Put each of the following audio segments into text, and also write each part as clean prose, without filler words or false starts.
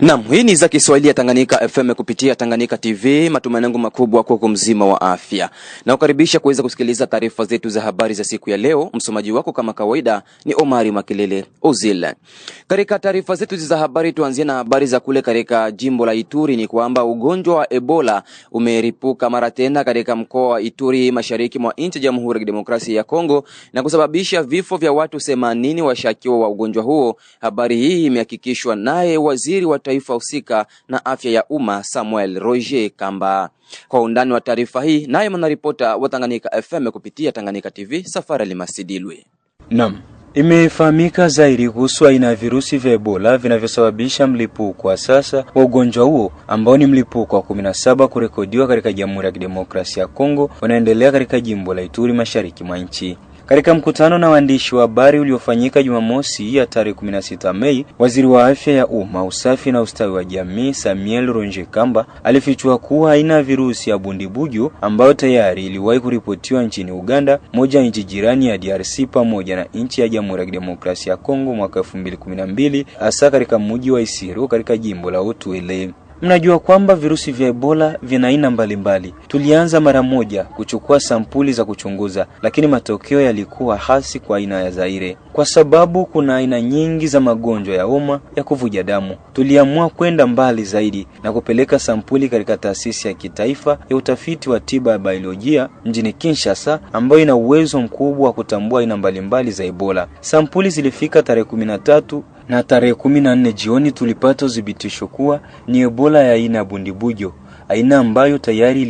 Naam, hii ni za Kiswahili ya Tanganyika FM kupitia Tanganyika TV, matumaini yangu makubwa kwa mzima wa afya. Na ukaribisha kuweza kusikiliza taarifa zetu za habari za siku ya leo. Msomaji wako kama kawaida ni Omari Makelele Ozil. Katika taarifa zetu za habari tuanzie na habari za kule katika jimbo la Ituri. Ni kwamba ugonjwa wa Ebola umeripuka mara tena katika mkoa wa Ituri mashariki mwa nchi ya Jamhuri ya Kidemokrasia ya Kongo na kusababisha vifo vya watu 80 washakiwa wa ugonjwa huo. Habari hii imehakikishwa naye waziri wa taifa husika na afya ya umma Samuel Roger Kamba. Kwa undani wa taarifa hii naye mwanaripota wa Tanganyika FM kupitia Tanganyika TV Safari Limasidilwe. Naam, imefahamika zaidi kuhusu aina ya virusi vya Ebola vinavyosababisha mlipuko kwa sasa wa ugonjwa huo ambao ni mlipuko wa 17 kurekodiwa katika Jamhuri ya Kidemokrasia ya Kongo unaendelea katika jimbo la Ituri mashariki mwa nchi. Katika mkutano na waandishi wa habari uliofanyika Jumamosi ya tarehe 16 Mei, waziri wa afya ya umma, usafi na ustawi wa jamii Samuel Roger Kamba alifichua kuwa aina ya virusi ya bundibujo ambayo tayari iliwahi kuripotiwa nchini Uganda, moja nchi jirani ya DRC pamoja na nchi ya Jamhuri ya Kidemokrasia ya Kongo mwaka 2012, hasa katika mji wa Isiro katika jimbo la Otuele. Mnajua kwamba virusi vya Ebola vina aina mbalimbali. Tulianza mara moja kuchukua sampuli za kuchunguza, lakini matokeo yalikuwa hasi kwa aina ya Zaire. Kwa sababu kuna aina nyingi za magonjwa ya homa ya kuvuja damu, tuliamua kwenda mbali zaidi na kupeleka sampuli katika taasisi ya kitaifa ya utafiti wa tiba ya biolojia mjini Kinshasa, ambayo ina uwezo mkubwa wa kutambua aina mbalimbali za Ebola. Sampuli zilifika tarehe 13 na tarehe 14 jioni tulipata udhibitisho kuwa ni Ebola ya aina ya bundibujo, aina ambayo tayari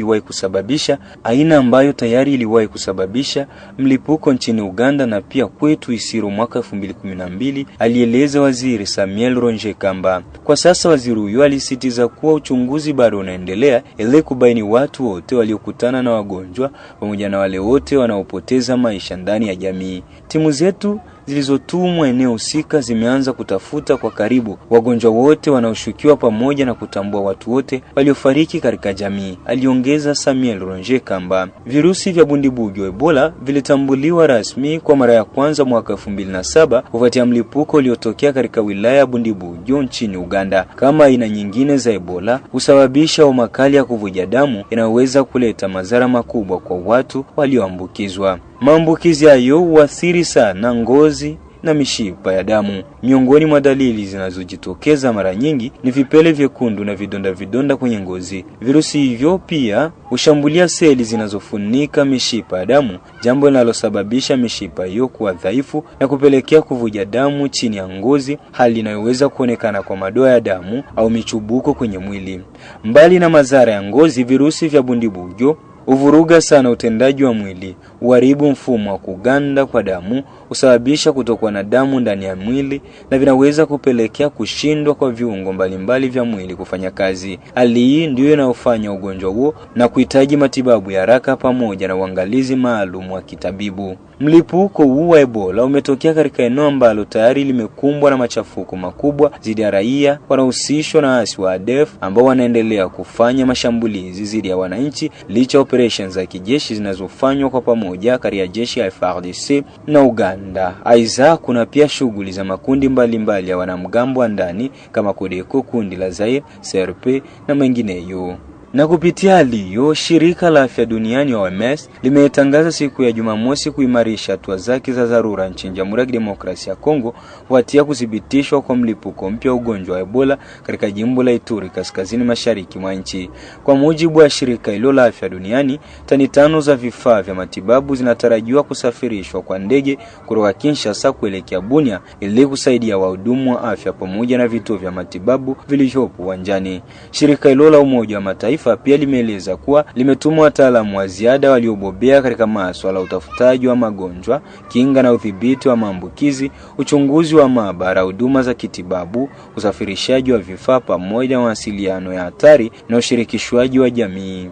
iliwahi kusababisha mlipuko nchini Uganda na pia kwetu Isiro mwaka 2012, alieleza waziri Samuel Roger Kamba. Kwa sasa waziri huyo alisitiza kuwa uchunguzi bado unaendelea ili kubaini watu wote waliokutana na wagonjwa pamoja na wale wote wanaopoteza maisha ndani ya jamii. Timu zetu zilizotumwa eneo husika zimeanza kutafuta kwa karibu wagonjwa wote wanaoshukiwa pamoja na kutambua watu wote waliofariki katika jamii, aliongeza Samuel Roger Kamba. Virusi vya bundibujo Ebola vilitambuliwa rasmi kwa mara ya kwanza mwaka 2007 kufuatia mlipuko uliotokea katika wilaya ya Bundibujo nchini Uganda. Kama aina nyingine za Ebola, husababisha homa kali ya kuvuja damu inayoweza kuleta madhara makubwa kwa watu walioambukizwa. Maambukizi hayo huathiri sana ngozi na mishipa ya damu. Miongoni mwa dalili zinazojitokeza mara nyingi ni vipele vyekundu na vidonda kwenye ngozi. Virusi hivyo pia hushambulia seli zinazofunika mishipa ya damu, jambo linalosababisha mishipa hiyo kuwa dhaifu na kupelekea kuvuja damu chini ya ngozi, hali inayoweza kuonekana kwa madoa ya damu au michubuko kwenye mwili. Mbali na madhara ya ngozi, virusi vya bundibujo huvuruga sana utendaji wa mwili, uharibu mfumo wa kuganda kwa damu, husababisha kutokwa na damu ndani ya mwili na vinaweza kupelekea kushindwa kwa viungo mbalimbali vya mwili kufanya kazi. Hali hii ndio inayofanya ugonjwa huo na kuhitaji matibabu ya haraka pamoja na uangalizi maalum wa kitabibu. Mlipuko huu wa Ebola umetokea katika eneo ambalo tayari limekumbwa na machafuko makubwa dhidi ya raia wanaohusishwa na waasi wa ADF ambao wanaendelea kufanya mashambulizi dhidi ya wananchi licha operations za kijeshi zinazofanywa kwa pamoja kati ya jeshi ya FARDC na Uganda. Aidha, kuna pia shughuli za makundi mbalimbali ya wanamgambo wa ndani kama Kodeko, kundi la Zaire, CRP na mengineyo. Na kupitia hali hiyo, shirika la afya duniani OMS limetangaza siku ya Jumamosi kuimarisha hatua zake za dharura nchini Jamhuri ya Kidemokrasia ya Kongo kufuatia kuthibitishwa kwa mlipuko mpya wa ugonjwa wa Ebola katika jimbo la Ituri kaskazini mashariki mwa nchi. Kwa mujibu wa shirika hilo la afya duniani, tani 5 za vifaa vya matibabu zinatarajiwa kusafirishwa kwa ndege kutoka Kinshasa kuelekea Bunia ili kusaidia wahudumu wa afya pamoja na vituo vya matibabu vilivyopo uwanjani. Shirika hilo la Umoja wa Mataifa pia limeeleza kuwa limetuma wataalamu wa ziada waliobobea katika masuala ya utafutaji wa magonjwa, kinga na udhibiti wa maambukizi, uchunguzi wa maabara, huduma za kitibabu, usafirishaji wa vifaa pamoja na mawasiliano ya hatari na ushirikishwaji wa jamii.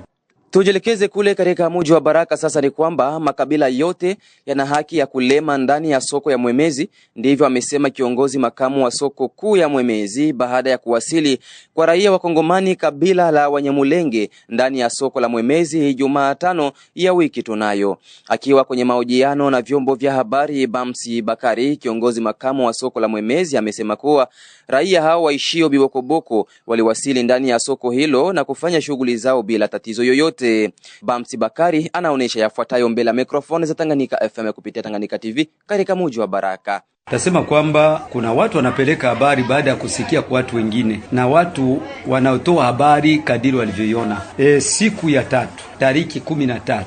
Tujelekeze kule katika mji wa Baraka. Sasa ni kwamba makabila yote yana haki ya kulema ndani ya soko ya Mwemezi. Ndivyo amesema kiongozi makamu wa soko kuu ya Mwemezi baada ya kuwasili kwa raia wa Kongomani kabila la Wanyamulenge ndani ya soko la Mwemezi Jumatano ya wiki tunayo. Akiwa kwenye mahojiano na vyombo vya habari, Bamsi Bakari, kiongozi makamu wa soko la Mwemezi, amesema kuwa raia hao waishio Bibokoboko waliwasili ndani ya soko hilo na kufanya shughuli zao bila tatizo yoyote. Bamsi Bakari anaonesha yafuatayo mbele ya mikrofoni za Tanganyika FM kupitia Tanganyika TV katika mji wa Baraka. Tasema kwamba kuna watu wanapeleka habari baada ya kusikia kwa watu wengine, na watu wanaotoa habari kadiri walivyoiona. Siku ya 3 tariki 13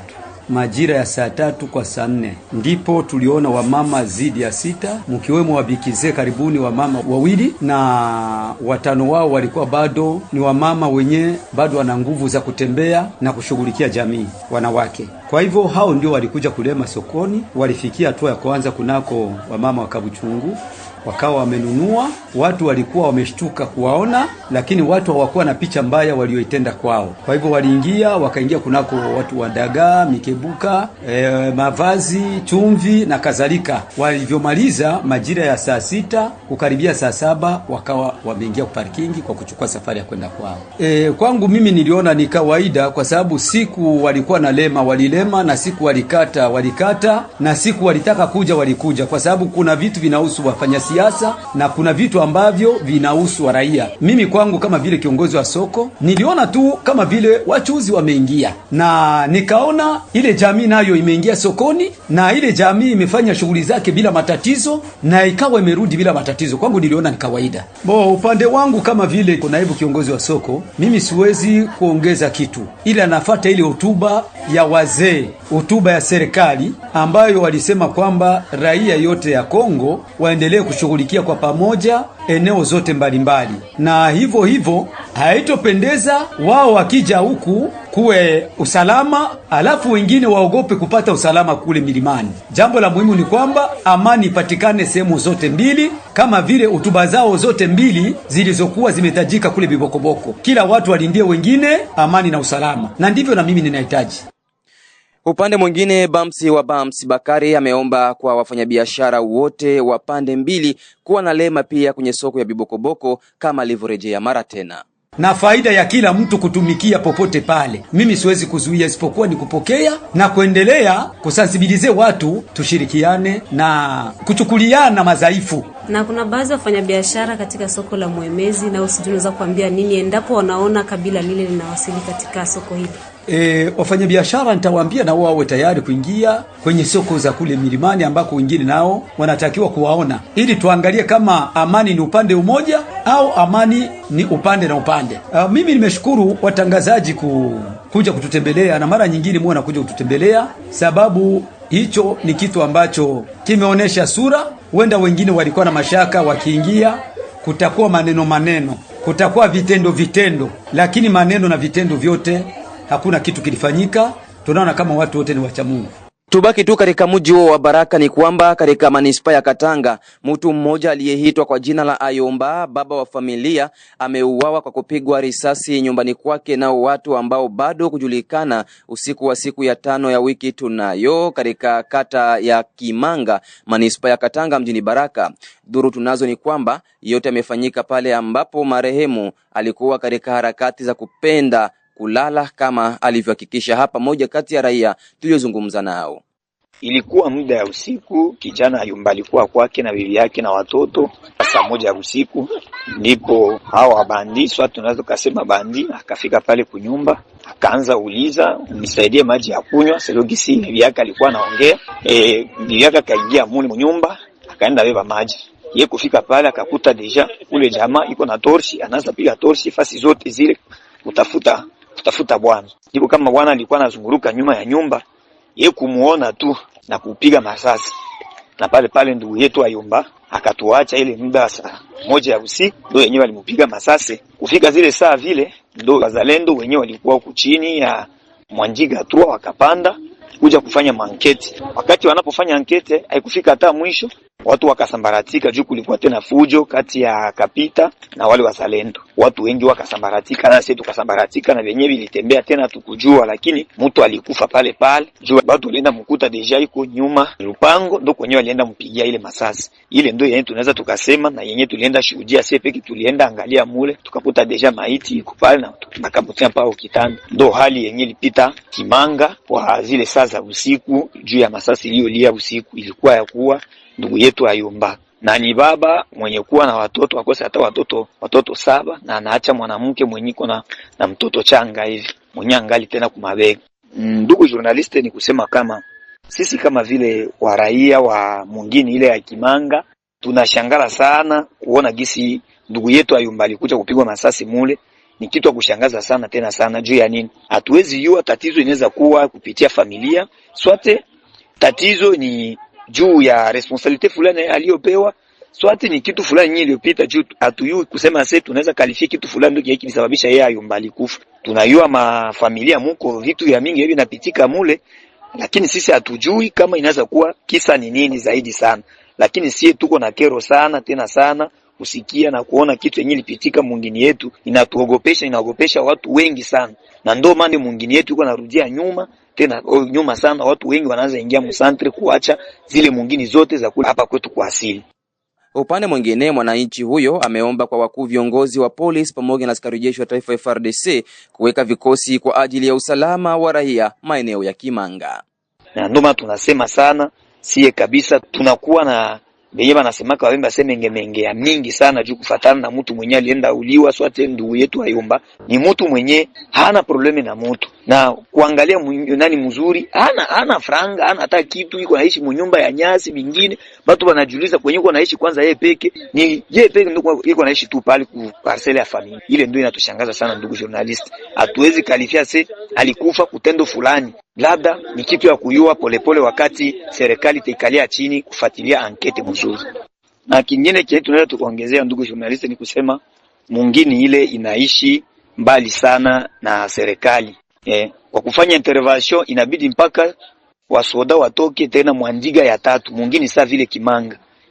majira ya saa 3 kwa saa 4 ndipo tuliona wamama zidi ya 6, mkiwemo wabikize karibuni wamama wawili, na 5 wao walikuwa bado ni wamama wenye bado wana nguvu za kutembea na kushughulikia jamii, wanawake. Kwa hivyo hao ndio walikuja kulema sokoni. Walifikia hatua ya kwanza kunako wamama wa Kabuchungu, wakawa wamenunua. Watu walikuwa wameshtuka kuwaona, lakini watu hawakuwa na picha mbaya walioitenda kwao. Kwa hivyo wakaingia kunako watu wa dagaa, mikebuka, mavazi, chumvi na kadhalika. Walivyomaliza majira ya saa 6 kukaribia saa 7 wakawa wameingia parkingi kwa kuchukua safari ya kwenda kwao. Kwangu mimi niliona ni kawaida, kwa sababu siku walikuwa na walilema, na siku walikata, na siku walitaka kuja walikuja, kwa sababu kuna vitu vinahusu wafanya siasa na kuna vitu ambavyo vinahusu raia. Mimi kwangu kama vile kiongozi wa soko niliona tu kama vile wachuzi wameingia, na nikaona ile jamii nayo imeingia sokoni, na ile jamii imefanya shughuli zake bila matatizo, na ikawa imerudi bila matatizo. Kwangu niliona ni kawaida. Upande wangu kama vile naibu kiongozi wa soko, mimi siwezi kuongeza kitu, ila nafuata ile hotuba ya wazee, hotuba ya serikali ambayo walisema kwamba raia yote ya Kongo waendelee kushughulikia kwa pamoja eneo zote mbalimbali, na hivyo haitopendeza wao wakija huku kuwe usalama alafu wengine waogope kupata usalama kule milimani. Jambo la muhimu ni kwamba amani ipatikane sehemu zote mbili, kama vile hotuba zao zote mbili zilizokuwa zimetajika kule Bibokoboko. Kila watu walindie wengine amani na usalama, na ndivyo na mimi ninahitaji. Upande mwingine, Bamsi Bakari ameomba kwa wafanyabiashara wote wa pande mbili kuwa na lema pia kwenye soko ya Bibokoboko kama alivyorejea mara tena. Na faida ya kila mtu kutumikia popote pale. Mimi siwezi kuzuia isipokuwa ni kupokea na kuendelea kusensibilize watu tushirikiane na kuchukuliana madhaifu. Na kuna baadhi ya wafanyabiashara katika soko la Mwemezi, na usijunaweza kuambia nini endapo wanaona kabila lile linawasili katika soko hili? Wafanyabiashara nitawaambia na wao wawe tayari kuingia kwenye soko za kule milimani ambako wengine nao wanatakiwa kuwaona, ili tuangalie kama amani ni upande umoja au amani ni upande na upande. Mimi nimeshukuru watangazaji kuja kututembelea, na mara nyingine mwana kuja kututembelea, sababu hicho ni kitu ambacho kimeonesha sura. Wenda wengine walikuwa na mashaka, wakiingia kutakuwa maneno, kutakuwa vitendo, lakini maneno na vitendo vyote hakuna kitu kilifanyika. Tunaona kama watu wote ni wacha Mungu. Tubaki tu katika mji wa Baraka ni kwamba katika manispa ya Katanga, mtu mmoja aliyeitwa kwa jina la Ayomba, baba wa familia, ameuawa kwa kupigwa risasi nyumbani kwake na watu ambao bado kujulikana usiku wa siku ya 5 ya wiki tunayo katika kata ya Kimanga, manispa ya Katanga mjini Baraka. Duru tunazo ni kwamba yote yamefanyika pale ambapo marehemu alikuwa katika harakati za kupenda kulala, kama alivyohakikisha hapa moja kati ya raia tuliozungumza nao. Ilikuwa muda ya usiku, kijana Ayomba alikuwa kwake na bibi yake na watoto. Saa 1 ya usiku ndipo hawa bandi, tunaweza kusema bandi, akafika pale kunyumba, akaanza uliza nisaidie maji ya kunywa. Selogisi bibi yake alikuwa anaongea, bibi yake akaingia mule mnyumba, akaenda beba maji. Yeye kufika pale akakuta deja ule jamaa iko na torsi, anaanza piga torsi fasi zote zile kutafuta bwana. Ndipo kama bwana alikuwa anazunguruka nyuma ya nyumba, yeye kumuona tu na kupiga masasi. Na pale ndugu yetu Ayomba akatuacha ile muda saa 1 ya usiku, ndio wenyewe walimpiga masasi. Kufika zile saa vile ndio wazalendo wenyewe walikuwa huko chini ya Mwanjiga tu, wakapanda kuja kufanya manketi. Wakati wanapofanya ankete haikufika hata mwisho, watu wakasambaratika juu kulikuwa tena fujo kati ya Kapita na wale wazalendo. Watu wengi wakasambaratika, na sisi tukasambaratika, na wenyewe ilitembea tena tukujua, lakini mtu alikufa pale juu watu walienda mkuta deja iko nyuma lupango, ndio kwenyewe alienda mpigia ile masasi. Ile ndio yenyewe tunaweza tukasema, na yenyewe tulienda shuhudia sisi peke, tulienda angalia mule tukakuta deja maiti iko pale na tukakamtia pao kitanda. Ndio hali yenyewe ilipita Kimanga kwa zile saa za usiku juu ya masasi iliyolia usiku, ilikuwa ya kuwa ndugu yetu Ayomba. na ni baba mwenye kuwa na watoto akose hata watoto 7 na anaacha mwanamke mwenye iko na mtoto changa hivi mwenye angali tena kumabega. Ndugu journaliste, ni kusema kama sisi kama vile wa raia wa mwingine ile ya Kimanga tunashangala sana kuona gisi ndugu yetu Ayumba alikuja kupigwa masasi mule. Ni kitu kushangaza sana tena sana. Juu ya nini? Hatuwezi jua tatizo inaweza kuwa kupitia familia, swate tatizo ni juu ya responsibility fulani aliyopewa, swate ni kitu fulani nyinyi iliyopita. Juu hatuyui kusema sasa tunaweza kalifia kitu fulani ndio kilisababisha yeye Ayumba alikufa. Tunayua mafamilia muko vitu ya mingi hivi napitika mule, lakini sisi hatujui kama inaweza kuwa kisa ni nini zaidi sana. Lakini sisi tuko na kero sana tena sana kusikia na kuona kitu yenyewe lipitika mwingine yetu, inaogopesha watu wengi sana. Na ndio maana mwingine yetu yuko narudia nyuma sana, watu wengi wanaanza ingia msantre kuacha zile mwingine zote za kula hapa kwetu kwa asili. Upande mwingine, mwananchi huyo ameomba kwa wakuu viongozi wa polisi pamoja na askari jeshi wa taifa FARDC kuweka vikosi kwa ajili ya usalama wa raia maeneo ya Kimanga. Na ndio maana tunasema sana sie kabisa tunakuwa na benye banasemaka wawemba semenge ya mingi sana juu kufatana na mtu mwenye alienda uliwa swate ndugu yetu Ayumba. Ni mtu mwenye hana probleme na mtu na kuangalia nani mzuri, hana franga, hana hata kitu, iko naishi mnyumba ya nyasi mingine. Watu wanajiuliza kwenye uko naishi kwanza yeye peke, ni yeye peke ndio iko naishi tu pale ku parcelle ya familia. Ile ndio inatushangaza sana ndugu journalist. Hatuwezi kalifia se alikufa kutendo fulani. Labda ni kitu ya kuyua polepole wakati serikali itaikalia chini kufuatilia ankete mzuri. Na kingine kile tunaweza tukuongezea ndugu journalist ni kusema mwingine ile inaishi mbali sana na serikali. Kwa kufanya intervention inabidi mpaka wasoda watoke tena Mwandiga ya 3 mwingine saa vile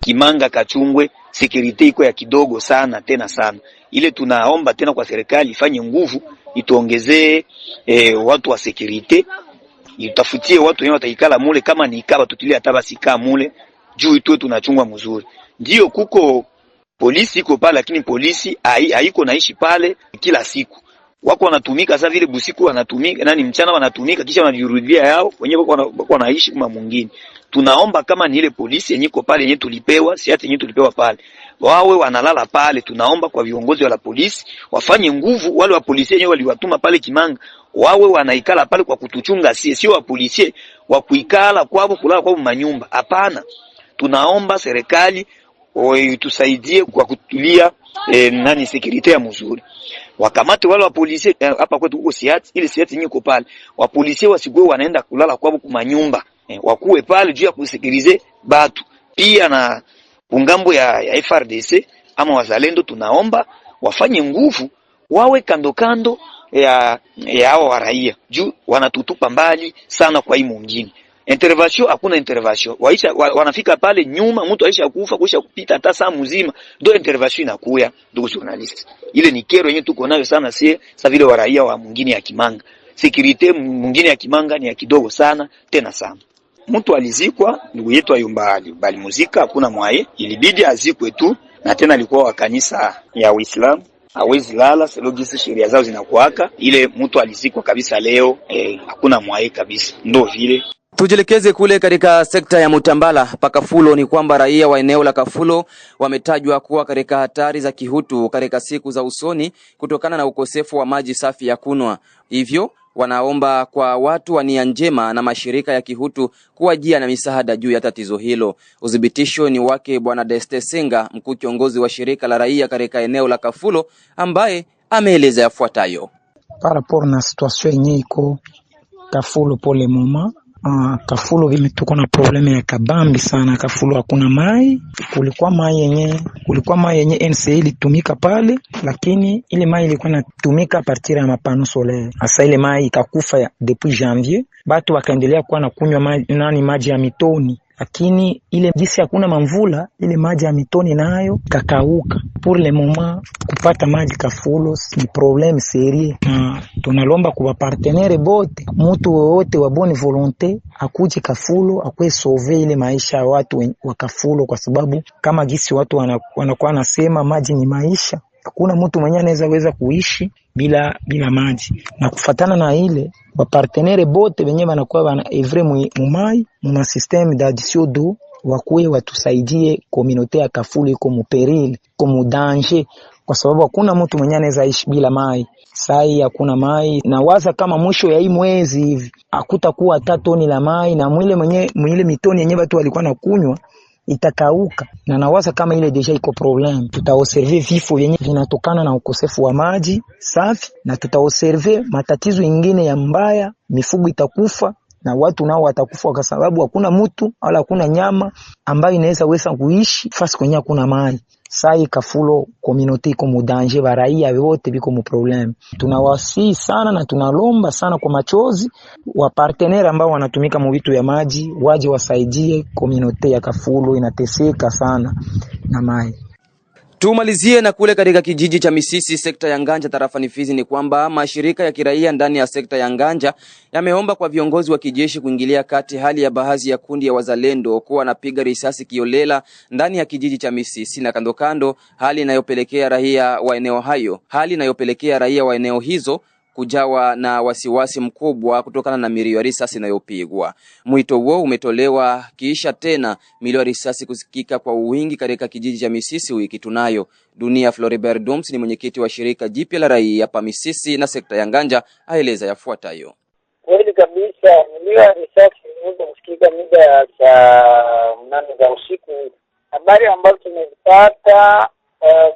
Kimanga Kachungwe, security iko ya kidogo sana tena sana. Ile tunaomba tena kwa serikali ifanye nguvu ituongezee watu wa security, itafutie watu wenye wataikala mule, kama ni ikaba tutilia hata basi kaa mule juu tu tunachungwa mzuri. Ndio kuko polisi iko pale, lakini polisi haiko naishi pale kila siku. Wako wanatumika sasa vile busiku wanatumika mchana wanatumika kisha wanajirudia yao wenyewe wako wanaishi kama mwingine. Tunaomba kama ni ile polisi yenye iko pale yenye tulipewa, si hata yenye tulipewa pale, wawe wanalala pale. Tunaomba kwa viongozi wa la polisi wafanye nguvu, wale wa polisi wenyewe waliwatuma pale Kimanga wawe wanaikala pale kwa kutuchunga, sio wa polisi wa kuikala kwao kulala kwao manyumba. Hapana, tunaomba serikali tusaidie kwa kutulia security ya mzuri. Wakamate wale wa polisi hapa kwetu huko Siati, ile Siati nyiko pale. Wa polisi wasigwe wanaenda kulala kwao kwa nyumba. Wakuwe pale juu ya kusikilize batu. Pia na ungambo ya FARDC ama wazalendo tunaomba wafanye nguvu, wawe kando ya hao wa raia. Juu wanatutupa mbali sana kwa hii mwingine. Intervention hakuna intervention. Wanafika pale nyuma, mtu aisha kufa kusha kupita hata saa mzima ndio intervention inakuya. Ndugu journalist, ile ni kero yenyewe tuko nayo sana sasa vile wa raia wa mwingine ya Kimanga. Security mwingine ya Kimanga ni ya kidogo sana tena sana. Mtu alizikwa, ndugu yetu Ayumba bali muzika hakuna mwaye, ilibidi azikwe tu, na tena alikuwa wa kanisa ya Uislamu. Hawezi lala selogisi sheria zao zinakuaka. Ile mtu alizikwa kabisa leo, hakuna mwaye kabisa. Ndio vile. Tujelekeze kule katika sekta ya Mutambala Pakafulo. Ni kwamba raia wa eneo la Kafulo wametajwa kuwa katika hatari za kihutu katika siku za usoni kutokana na ukosefu wa maji safi ya kunwa. Hivyo wanaomba kwa watu wa nia njema na mashirika ya kihutu kuwajia na misaada juu ya tatizo hilo. Udhibitisho ni wake Bwana Deste Senga, mkuu kiongozi wa shirika la raia katika eneo la Kafulo, ambaye ameeleza yafuatayo. Par na situation yenye iko Kafulo pole moma. Kafulo vile tuko na probleme ya kabambi sana. Kafulo hakuna mai. Kulikuwa mai yenye NCA ilitumika pale, lakini ile mai ilikuwa inatumika partir ya mapano solaire. Asa ile mai ikakufa depuis janvier. Batu wakaendelea kuwa na kunywa maji ya mitoni. Lakini ile gisi hakuna mamvula, ile maji ya mitoni nayo kakauka. Pour le moment kupata maji Kafulo ni problème sérieux. Tunalomba kwa partenaire bote, mtu wote wa bonne volonté akuje Kafulo akwe sauver ile maisha ya watu wa Kafulo, kwa sababu kama gisi watu wanakuwa nasema maji ni maisha. Hakuna mtu mwenye anaweza kuishi bila maji. Na kufatana na ile ba partenaire bote wenyewe wanakuwa wana evre mumai mu système d'addition d'eau wakuwe watusaidie. Community ya Kafulu iko muperil, iko mudanger, kwa sababu hakuna mtu mwenye anaweza ishi bila mai. Sai hakuna mai, na waza kama mwisho ya hii mwezi hivi hakutakuwa hata toni la mai, na mwile mitoni yenyewe watu walikuwa na kunywa itakauka, na nawaza kama ile deja iko problem. Tutaobserve vifo vyenye vinatokana na ukosefu wa maji safi, na tutaobserve matatizo ingine ya mbaya, mifugo itakufa na watu nao watakufa, kwa sababu hakuna mtu wala hakuna nyama ambayo inaweza kuishi fasi kwenye hakuna maji. Sai Kafulu community iko mu danger, baraia wote biko mu problem. Tunawasihi sana na tunalomba sana kwa machozi wa partenaire ambao wanatumika mu vitu ya maji waje wasaidie community ya Kafulu, inateseka sana na maji. Tumalizie na kule katika kijiji cha Misisi, sekta ya Nganja, tarafani Fizi, ni kwamba mashirika ya kiraia ndani ya sekta ya Nganja yameomba kwa viongozi wa kijeshi kuingilia kati hali ya baadhi ya kundi ya wazalendo kuwa wanapiga risasi kiolela ndani ya kijiji cha Misisi na kando kando, hali inayopelekea raia wa eneo hizo kujawa na wasiwasi mkubwa kutokana na milio ya risasi inayopigwa. Mwito huo umetolewa kisha tena milio ya risasi kusikika kwa wingi katika kijiji cha Misisi wiki tunayo. Dunia Floribert Doms ni mwenyekiti wa shirika jipya la raia hapa Misisi na sekta ya Nganja, aeleza yafuatayo. Kweli kabisa, milio ya risasi inaweza kusikika mida ya saa 8 za usiku. Habari ambazo tumezipata,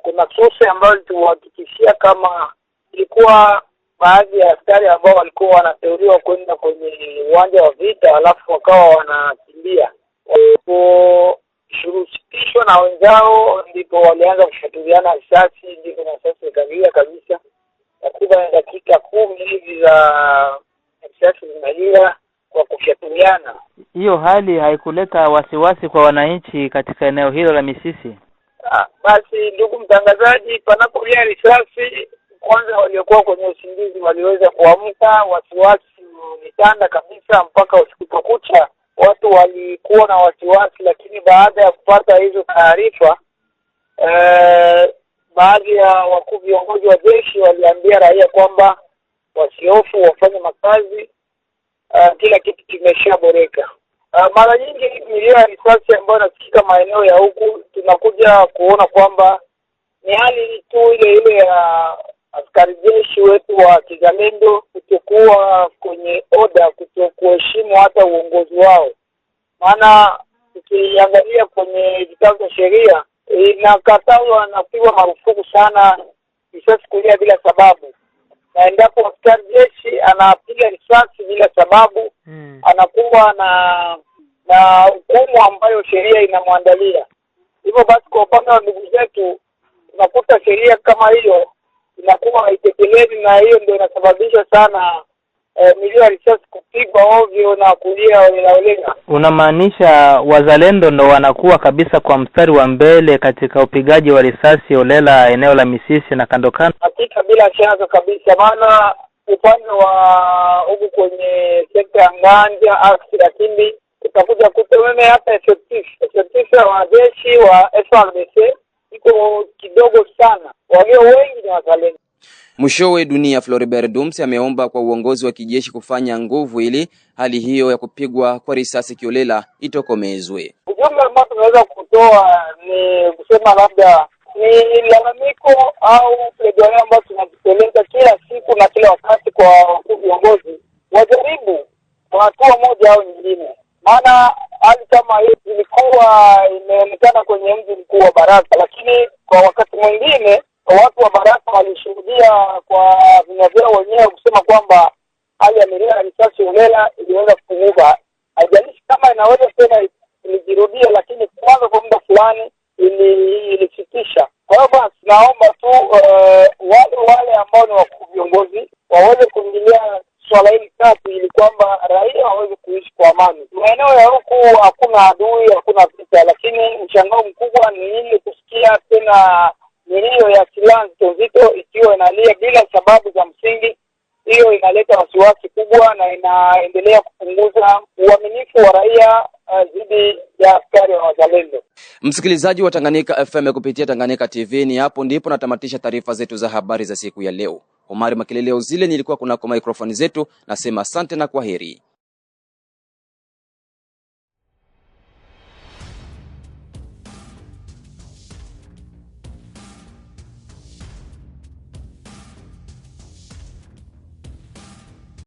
kuna source ambazo tuwahakikishia kama ilikuwa baadhi ya askari ambao walikuwa wanateuliwa kwenda kwenye uwanja wa vita, alafu wakawa wanakimbia. Waliposhurutishwa na wenzao ndipo walianza kushatuliana risasi, ndipo risasi ikalia kabisa. Takriban dakika 10 hivi za risasi zinalia kwa kushatuliana. Hiyo hali haikuleta wasiwasi kwa wananchi katika eneo hilo la Misisi? Basi ndugu mtangazaji, panapolia risasi, kwanza waliokuwa kwenye usingizi waliweza kuamka, wasiwasi ulitanda kabisa mpaka usiku kucha. Watu walikuwa na wasiwasi, lakini baada ya kupata hizo taarifa, baadhi ya wakuu viongozi wa jeshi waliambia raia kwamba wasiofu, wafanye makazi, kila kitu kimeshaboreka. Mara nyingi milio ya risasi ambayo inasikika maeneo ya huku, tunakuja kuona kwamba ni hali tu ile ya askari jeshi wetu wa kizalendo kutokuwa kwenye oda, kutokuheshimu hata uongozi wao. Maana ukiangalia kwenye vitabu vya sheria inakatazwa na kupigwa marufuku sana risasi kulia bila sababu. Na endapo askari jeshi anapiga risasi bila sababu, anakuwa na hukumu ambayo sheria inamwandalia. Hivyo basi, kwa upande wa ndugu zetu tunakuta sheria kama hiyo inakuwa haitekelezwi, na hiyo ndio inasababisha sana milio ya risasi kupigwa ovyo na kulia holela. Unamaanisha wazalendo ndo wanakuwa kabisa kwa mstari wa mbele katika upigaji wa risasi holela eneo la Misisi na kando kando? Hakika, bila shaka kabisa, maana upande wa huku kwenye sekta ya Nganja aksi, lakini utakuja kutememe hata effective wa jeshi wa FARDC iko kidogo sana, walio wengi ni wazalendo. Mwishowe, Dunia Floribert Doms ameomba kwa uongozi wa kijeshi kufanya nguvu ili hali hiyo ya kupigwa kwa risasi kiolela itokomezwe. Ujumbe ambao tunaweza kutoa ni kusema labda ni lalamiko au pledoyer ambayo tunazipeleka kila siku na kila wakati kwa viongozi, wajaribu kwa hatua moja au nyingine. Maana hali kama hii ilikuwa imeonekana kwenye mji mkuu wa Baraka, lakini kwa wakati mwingine watu wa Baraka walishuhudia kwa vinywa vyao wenyewe kusema kwamba hali ya milio ya risasi holela iliweza kupunguka. Haijalishi kama inaweza tena ilijirudia, lakini kwanza kwa muda fulani ilisitisha. Kwa hiyo basi naomba tu wale ambao ni wakuu viongozi waweze kuingilia swala hili kati, ili kwamba raia waweze kuishi kwa amani. Maeneo ya huku hakuna adui, hakuna vita, lakini mshangao mkubwa ni ile kusikia tena milio ya silaha nzito ikiwa inalia bila sababu za msingi. Hiyo inaleta wasiwasi kubwa na inaendelea kupunguza uaminifu wa raia dhidi ya askari wa wazalendo. Msikilizaji wa Tanganyika FM kupitia Tanganyika TV, ni hapo ndipo natamatisha taarifa zetu za habari za siku ya leo. Omari Makelele Uzile nilikuwa kunako microphone zetu, nasema asante na kwaheri.